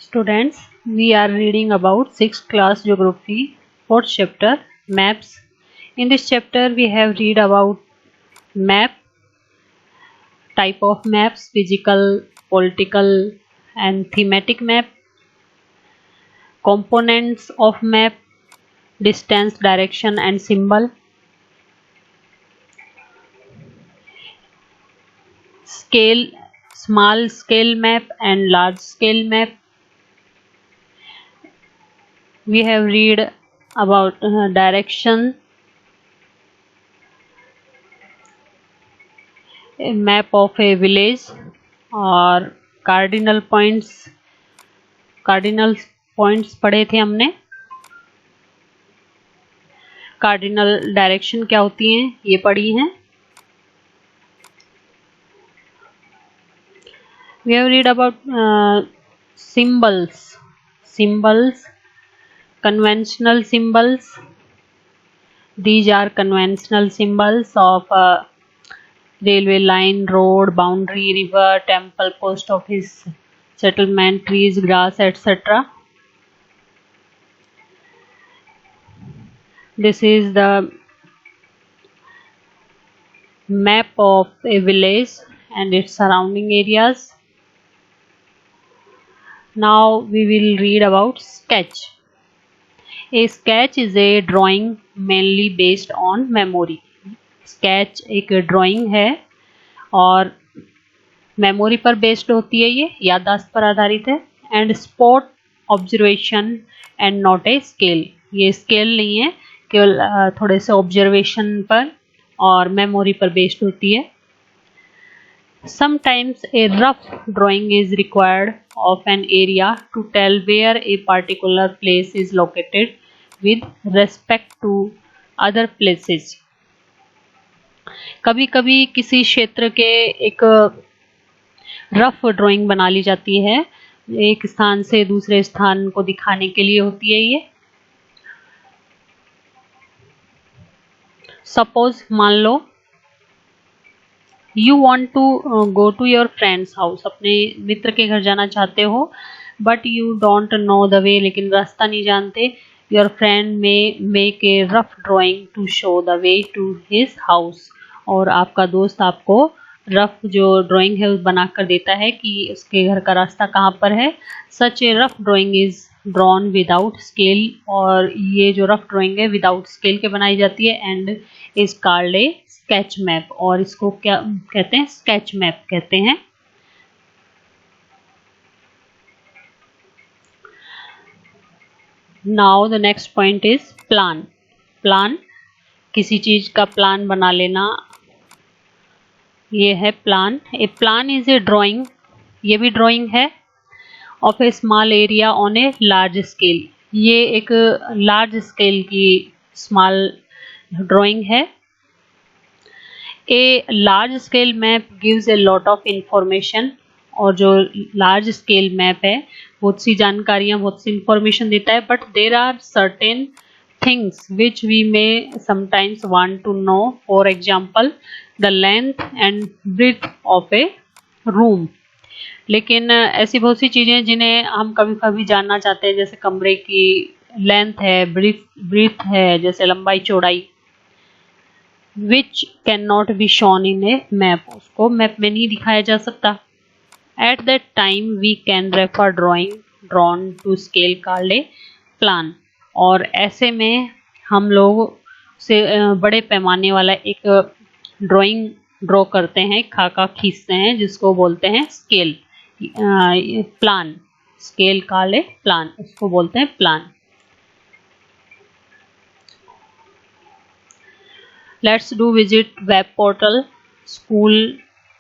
Students, we are reading about 6th class geography, 4th chapter, maps. In this chapter, we have read about map, type of maps, physical, political, and thematic map, components of map, distance, direction, and symbol, scale, small scale map, and large scale map. We have read about direction, a map of a village, और cardinal points पढ़े थे हमने। Cardinal direction क्या होती हैं ये पढ़ी हैं। We have read about symbols, conventional symbols. These are conventional symbols of railway line, road, boundary, river, temple, post office, settlement, trees, grass, etc. This is the map of a village and its surrounding areas. Now we will read about sketch. A sketch is a drawing mainly based on memory. Sketch एक drawing है और memory पर based होती है, ये याददाश्त पर आधारित है। And spot observation and not a scale, ये स्केल नहीं है, केवल थोड़े से ऑब्जर्वेशन पर और मेमोरी पर बेस्ड होती है। Sometimes a rough drawing is required of an area to tell where a particular place is located with respect to other places. कभी कभी किसी क्षेत्र के एक रफ ड्राइंग बना ली जाती है, एक स्थान से दूसरे स्थान को दिखाने के लिए होती है ये। सपोज मान लो you want to go to your friend's house, अपने मित्र के घर जाना चाहते हो, but you don't know the way, लेकिन रास्ता नहीं जानते। Your friend may make a rough drawing to show the way to his house, और आपका दोस्त आपको रफ जो ड्राइंग है उस बना कर देता है कि उसके घर का रास्ता कहाँ पर है। Such a rough drawing is drawn without scale, और ये जो रफ ड्राइंग है विदाउट स्केल के बनाई जाती है। And is called a sketch map, और इसको क्या कहते हैं? स्केच मैप कहते हैं। Now the next point is plan. Plan, किसी चीज का प्लान बना लेना, ये है plan. A plan is a drawing, ये भी ड्राइंग है, of a small area on a large scale. ये एक लार्ज स्केल की स्मॉल ड्राइंग है। ए large scale map gives A lot of information, और जो लार्ज स्केल मैप है बहुत सी जानकारियां, बहुत सी इंफॉर्मेशन देता है। But there are certain things which we may sometimes want to know, for example the length and breadth of a room. लेकिन ऐसी बहुत सी चीजें जिन्हें हम कभी कभी जानना चाहते हैं, जैसे कमरे की लेंथ है, ब्रीथ है, जैसे लंबाई चौड़ाई, which cannot be shown in a map, उसको मैप में नहीं दिखाया जा सकता। At that time we can refer drawing drawn to scale called a plan, और ऐसे में हम लोग से बड़े पैमाने वाला एक ड्राइंग ड्रॉ करते हैं, खाका खींचते हैं, जिसको बोलते हैं scale, plan. Scale called a plan, उसको बोलते हैं plan. Let's do visit web portal School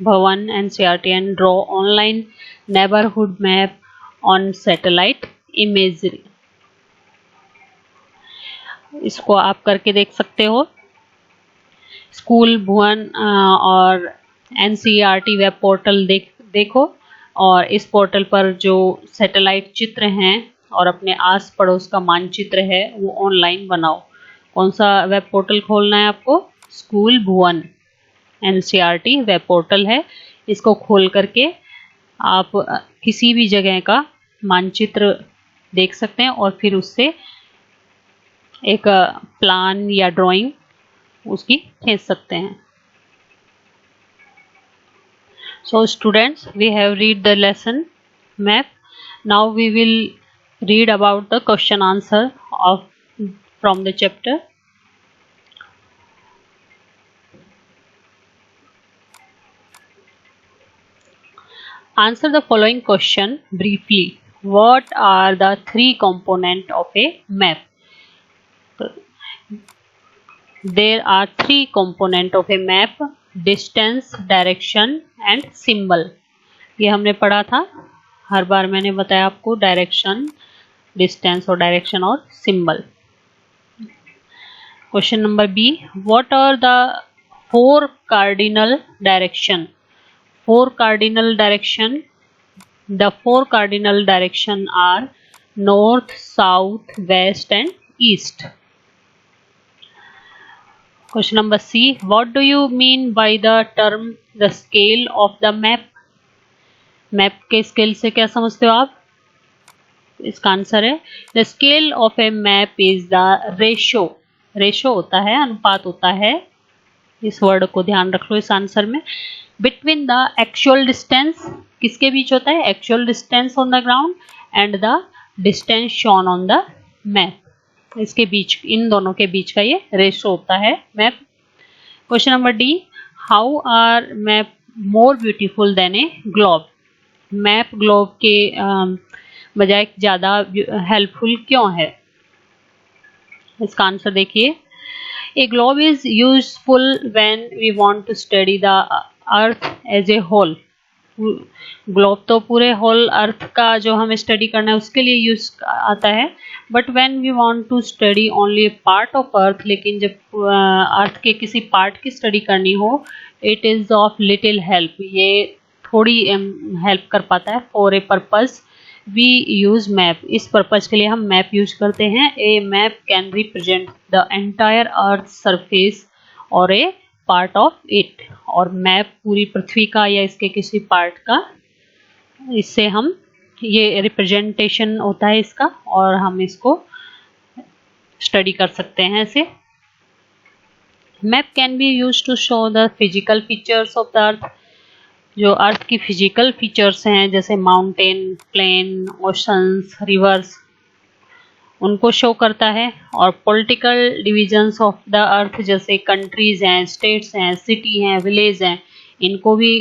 Bhavan NCERT and draw online neighborhood map on satellite imagery. इसको आप करके देख सकते हो। स्कूल भुवन और NCERT वेब पोर्टल देखो, और इस पोर्टल पर जो सैटेलाइट चित्र हैं और अपने आस पड़ोस का मानचित्र है वो ऑनलाइन बनाओ। कौन सा वेब पोर्टल खोलना है आपको? स्कूल भुवन NCERT वेब पोर्टल है। इसको खोल करके आप किसी भी जगह का मानचित्र देख सकते हैं और फिर उससे एक प्लान या ड्राइंग उसकी खींच सकते हैं। So students, we have read the lesson map. Now we will read about the question answer of from the chapter. Answer the following question briefly. What are the three components of a map? There are three components of a map: distance, direction and symbol. ये हमने पढ़ा था, हर बार मैंने बताया आपको direction, distance और direction और symbol. Question number B, what are the four cardinal direction? Four cardinal direction, the four cardinal direction are north, south, west and east. Question number C, what do you mean by the term the scale of the map? Map के स्केल से क्या समझते हो आप? इसका answer है the scale of a map is the ratio. Ratio होता है, अनुपात होता है, इस वर्ड को ध्यान रख लो इस आंसर में। बिटवीन द एक्चुअल डिस्टेंस, किसके बीच होता है? Actual distance on the ground and the distance shown on the map, इसके बीच, इन दोनों के बीच का ये रेशो होता है map. Question number D, how are map more beautiful than a globe? Map globe के बजाय ज़्यादा हेल्पफुल क्यों है? इसका आंसर देखिए, a globe is useful when we want to study the earth as a whole. Globe तो पूरे होल अर्थ का जो हमें स्टडी करना है उसके लिए यूज आता है, but when we want to study only part of earth, लेकिन जब अर्थ के किसी पार्ट की स्टडी करनी हो, it is of little help, ये थोड़ी हेल्प कर पाता है। For a purpose we use map, इस पर्पज के लिए हम मैप यूज करते हैं। A map can represent the entire earth surface और ए पार्ट ऑफ इट, और मैप पूरी पृथ्वी का या इसके किसी पार्ट का, इससे हम, ये रिप्रेजेंटेशन होता है इसका और हम इसको स्टडी कर सकते हैं ऐसे। Map can be use to show the physical features of the earth, जो अर्थ की फिजिकल फीचर्स हैं जैसे माउंटेन, प्लेन, ओशंस, रिवर्स, उनको शो करता है। और political divisions of the earth जैसे कंट्रीज हैं, स्टेट्स हैं, सिटी हैं, विलेज हैं, इनको भी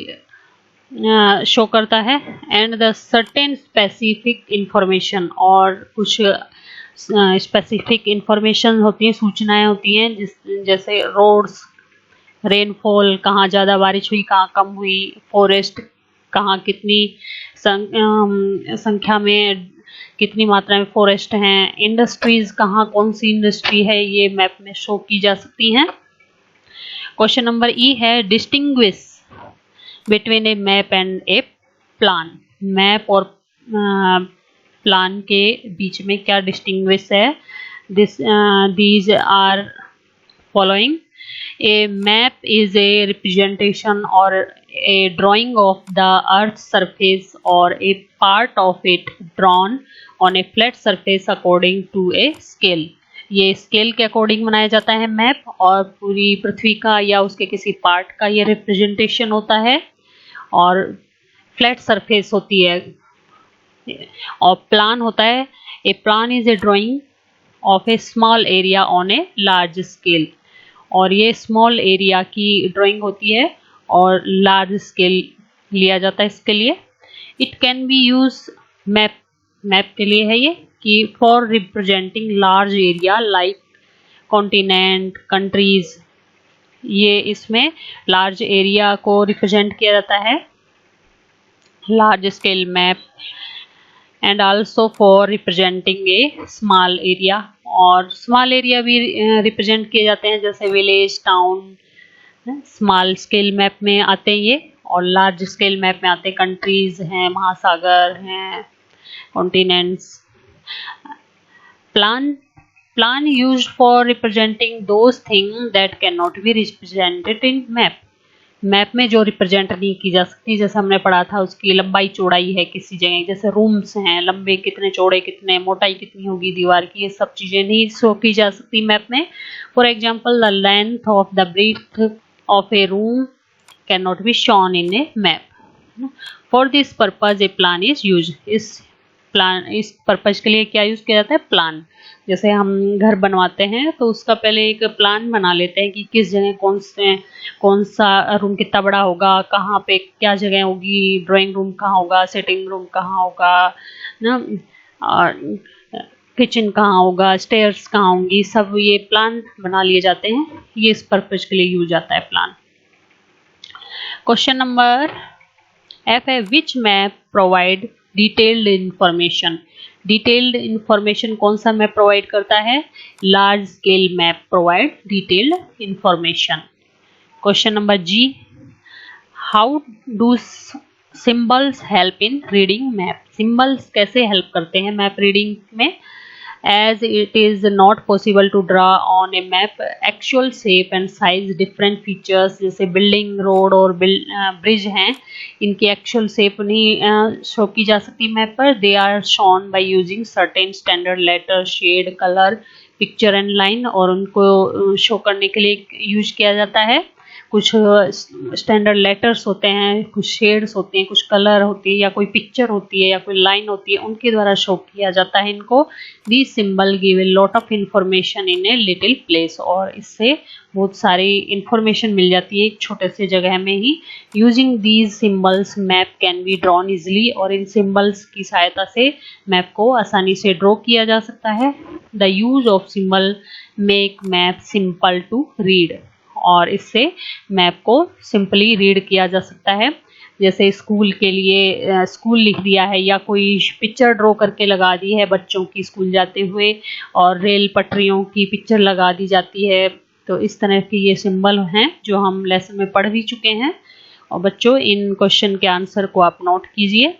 शो करता है। And the certain specific information, और कुछ स्पेसिफिक इंफॉर्मेशन होती हैं, सूचनाएं होती हैं, जैसे रोड्स, रेनफॉल, कहाँ ज़्यादा बारिश हुई, कहाँ कम हुई, फॉरेस्ट कहाँ कितनी संख्या में, कितनी मात्रा में फॉरेस्ट हैं, इंडस्ट्रीज कहाँ कौन सी इंडस्ट्री है, ये मैप में शो की जा सकती हैं। क्वेश्चन नंबर ई है, distinguish between a map and a plan. Map और प्लान के बीच में क्या डिस्टिंग्विश है? These are following, a map is a representation or a drawing of the earth's surface or a part of it drawn on a flat surface according to a scale। ये scale के according बनाया जाता है map, और पूरी पृथ्वी का या उसके किसी पार्ट का ये रिप्रेजेंटेशन होता है, और फ्लैट सरफेस होती है। और प्लान होता है, a plan is a drawing of a small area on a large scale, और ये स्मॉल एरिया की ड्राइंग होती है और लार्ज स्केल लिया जाता है इसके लिए। It can be use, map के लिए है ये, कि for representing large area like continent, countries, ये इसमें लार्ज एरिया को रिप्रेजेंट किया जाता है, large scale map. And also for representing A small area, और स्मॉल एरिया भी रिप्रेजेंट किए जाते हैं, जैसे village, town, small scale map में आते हैं ये, और लार्ज स्केल मैप में आते हैं कंट्रीज हैं, महासागर हैं, continents. Plan used for representing those thing that can not be represented in map. Map में जो रिप्रेजेंट नहीं की जा सकती, जैसे हमने पढ़ा था उसकी लंबाई चौड़ाई है किसी जगह, जैसे रूम्स हैं, लंबे कितने, चौड़े कितने, मोटाई कितनी होगी दीवार की, ये सब चीजें नहीं शो की जा सकती मैप में। For example the length of the breadth of a room cannot be shown in a map. For this purpose a plan is use. इस पर्पज के लिए क्या यूज किया जाता है? प्लान। जैसे हम घर बनवाते हैं तो उसका पहले एक प्लान बना लेते हैं कि किस जगह कौन सा रूम कितना बड़ा होगा, कहाँ पे क्या जगह होगी, ड्राइंग रूम कहाँ होगा, सिटिंग रूम कहाँ होगा ना, और किचन कहाँ होगा, स्टेयर्स कहाँ होंगी, सब ये प्लान बना लिए जाते हैं। ये इस पर्पज के लिए यूज आता है प्लान। क्वेश्चन नंबर F है which map provide detailed information. Detailed information कौन सा मैप प्रोवाइड करता है? Large scale map provide detailed information. Question number G, how do symbols help in reading map. Symbols कैसे help करते हैं map reading में? As it is not possible to draw on a map actual shape and size different features, जैसे building, road और bridge हैं, इनकी actual shape नहीं show की जा सकती मैप पर। They are shown by using certain standard letter, shade, colour, picture and line, और उनको शो करने के लिए यूज किया जाता है। कुछ स्टैंडर्ड लेटर्स होते हैं, कुछ शेड्स होते हैं, कुछ कलर होती है, या कोई पिक्चर होती है, या कोई लाइन होती है, उनके द्वारा शो किया जाता है इनको। The symbol give a lot of information in a little place, और इससे बहुत सारी इंफॉर्मेशन मिल जाती है एक छोटे से जगह में ही। Using these symbols map can be drawn easily, और इन सिंबल्स की सहायता से मैप को आसानी से ड्रॉ किया जा सकता है। The use of symbol make map simple to read, और इससे मैप को सिंपली रीड किया जा सकता है। जैसे स्कूल के लिए स्कूल लिख दिया है, या कोई पिक्चर ड्रॉ करके लगा दी है बच्चों की स्कूल जाते हुए, और रेल पटरियों की पिक्चर लगा दी जाती है। तो इस तरह के ये सिंबल हैं जो हम लेसन में पढ़ भी चुके हैं। और बच्चों इन क्वेश्चन के आंसर को आप नोट कीजिए।